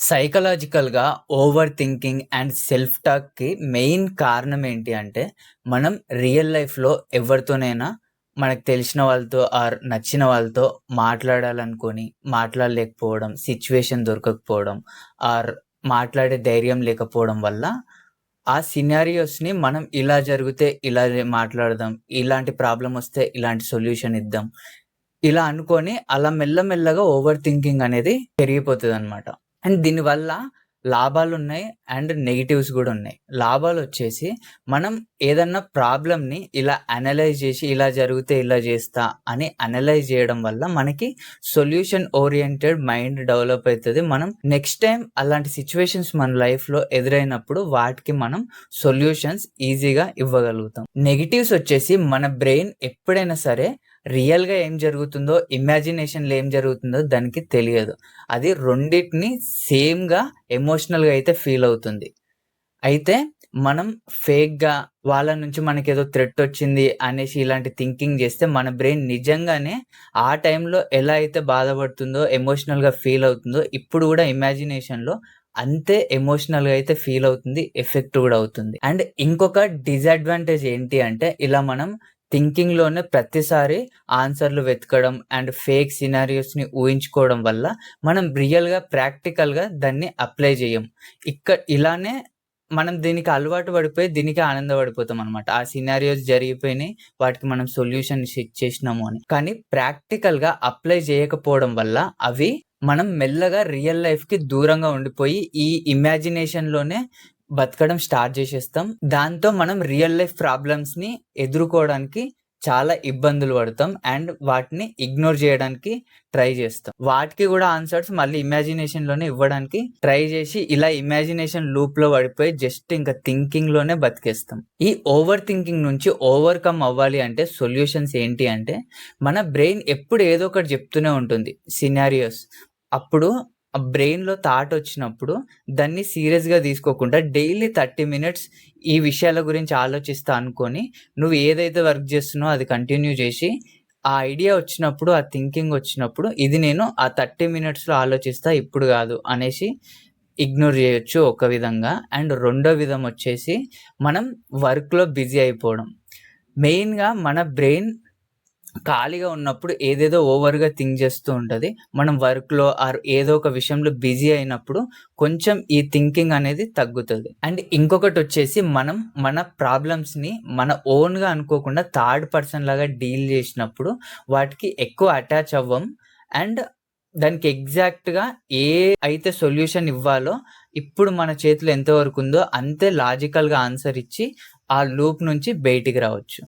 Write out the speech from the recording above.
సైకలాజికల్‌గా over thinking and self టాక్‌కి main కారణం ఏంటి అంటే, మనం రియల్ లైఫ్‌లో ఎవరితోనైనా మనకు తెలిసిన వాళ్ళతో ఆర్ నచ్చిన వాళ్ళతో మాట్లాడాలనుకోని మాట్లాడలేకపోవడం, సిట్యుయేషన్ దొరకకపోవడం ఆర్ మాట్లాడే ధైర్యం లేకపోవడం వల్ల, ఆ సినారియోస్‌ని మనం ఇలా జరిగితే ఇలా మాట్లాడదాం, ఇలాంటి ప్రాబ్లమ్ వస్తే ఇలాంటి సొల్యూషన్ ఇద్దాం. ఇలా అనుకోని అలా మెల్లమెల్లగా ఓవర్ థింకింగ్ అనేది పెరిగిపోతదనమాట. అండ్ దీనివల్ల లాభాలున్నాయి అండ్ నెగెటివ్స్ గూడా ఉన్నాయి. లాభాలొచ్చేసి మనం ఏదన్నా ప్రాబ్లమ్‌ని ఇలా అనలైజ్ జేసి ఇలా జరిగితే ఇలా జేస్తా అని అనలైజ్ జేయడం వల్ల మనకి సొల్యూషన్ ఓరియెంటెడ్ మైండ్ డెవలప్ అయితది. మనం నెక్స్ట్ టైమ్ అలాంటి సిట్యుయేషన్స్ మన లైఫ్‌లో ఎదురైనప్పుడు వాటికి మనం సొల్యూషన్స్ ఈజీగా ఇవ్వగలుగుతాం. నెగెటివ్స్ వచ్చేసి మన బ్రెయిన్ ఎప్పుడైనా సరే రియల్‌గా ఏం జరుగుతుందో, ఇమాజినేషన్‌లో ఏం జరుగుతుందో దానికి తెలియదు. అది రెండిటిని సేమ్‌గా ఎమోషనల్‌గా అయితే ఫీల్ అవుతుంది. అయితే మనం ఫేక్‌గా వాళ్ళ నుంచి మనకేదో థ్రెట్ వచ్చింది అనేసి ఇలాంటి థింకింగ్ చేస్తే మన బ్రెయిన్ నిజంగానే ఆ టైంలో ఎలా అయితే బాధపడుతుందో, ఎమోషనల్‌గా ఫీల్ అవుతుందో ఇప్పుడు కూడా ఇమాజినేషన్‌లో అంతే ఎమోషనల్‌గా అయితే ఫీల్ అవుతుంది. ఎఫెక్ట్ కూడా అవుతుంది. అండ్ ఇంకొక డిసడ్వాంటేజ్ ఏంటి అంటే ఇలా మనం థింకింగ్‌లోనే ప్రతిసారి ఆన్సర్‌లు వెతకడం అండ్ ఫేక్ సినారియోస్‌ని ఊహించుకోవడం వల్ల మనం రియల్‌గా, ప్రాక్టికల్‌గా దాన్ని అప్లై చేయం. ఇలానే మనం దీనికి అలవాటు పడిపోయి దీనికే ఆనందపడిపోతామనమాట. ఆ సినారియోస్ జరిగిపోయినాయి. వాటికి మనం సొల్యూషన్ ఇచ్చేసినాము అని. కానీ ప్రాక్టికల్‌గా అప్లై చేయకపోవడం వల్ల అవి మనం మెల్లగా రియల్ లైఫ్‌కి దూరంగా ఉండిపోయి ఈ ఇమాజినేషన్‌లోనే బతకడం స్టార్ట్ చేసేస్తాం. దాంతో మనం రియల్ లైఫ్ ప్రాబ్లమ్స్‌ని ఎదుర్కోవడానికి చాలా ఇబ్బందులు పడతాం. అండ్ వాటిని ఇగ్నోర్ చేయడానికి ట్రై చేస్తాం. వాటికి కూడా ఆన్సర్స్ మళ్ళీ ఇమాజినేషన్‌లోనే ఇవ్వడానికి ట్రై చేసి ఇలా ఇమాజినేషన్ లూప్‌లో పడిపోయి జస్ట్ ఇంకా థింకింగ్‌లోనే బతికేస్తాం. ఈ ఓవర్ థింకింగ్ నుంచి ఓవర్‌కమ్ అవ్వాలి అంటే సొల్యూషన్స్ ఏంటి అంటే మన బ్రెయిన్ ఎప్పుడు ఏదో ఒకటి చెప్తూనే ఉంటుంది సినారియోస్. అప్పుడు ఆ బ్రెయిన్‌లో థాట్ వచ్చినప్పుడు దాన్ని సీరియస్‌గా తీసుకోకుండా డైలీ 30 మినిట్స్ ఈ విషయాల గురించి ఆలోచిస్తా అనుకోని నువ్వు ఏదైతే వర్క్ చేస్తున్నావో అది కంటిన్యూ చేసి, ఆ ఐడియా వచ్చినప్పుడు, ఆ థింకింగ్ వచ్చినప్పుడు ఇది నేను ఆ 30 మినిట్స్‌లో ఆలోచిస్తా ఇప్పుడు కాదు అనేసి ఇగ్నోర్ చేయొచ్చు ఒక విధంగా. అండ్ రెండో విధం వచ్చేసి మనం వర్క్‌లో బిజీ అయిపోవడం. మెయిన్‌గా మన బ్రెయిన్ ఖాళీగా ఉన్నప్పుడు ఏదేదో ఓవర్‌గా థింక్ చేస్తూ ఉంటది. మనం వర్క్‌లో ఆర్ ఏదో ఒక విషయంలో బిజీ అయినప్పుడు కొంచెం ఈ థింకింగ్ అనేది తగ్గుతది. అండ్ ఇంకొకటొచ్చేసి మనం మన ప్రాబ్లమ్స్‌ని మన ఓన్‌గా అనుకోకుండా థర్డ్ పర్సన్ లాగా డీల్ చేసినప్పుడు వాటికి ఎక్కువ అటాచ్ అవ్వం. అండ్ దానికి ఎగ్జాక్ట్‌గా ఏ అయితే సొల్యూషన్ ఇవ్వాలో ఇప్పుడు మన చేతిలో ఎంత వరకు ఉందో అంతే లాజికల్‌గా ఆన్సర్ ఇచ్చి ఆ లూప్ నుంచి బయటికి రావచ్చు.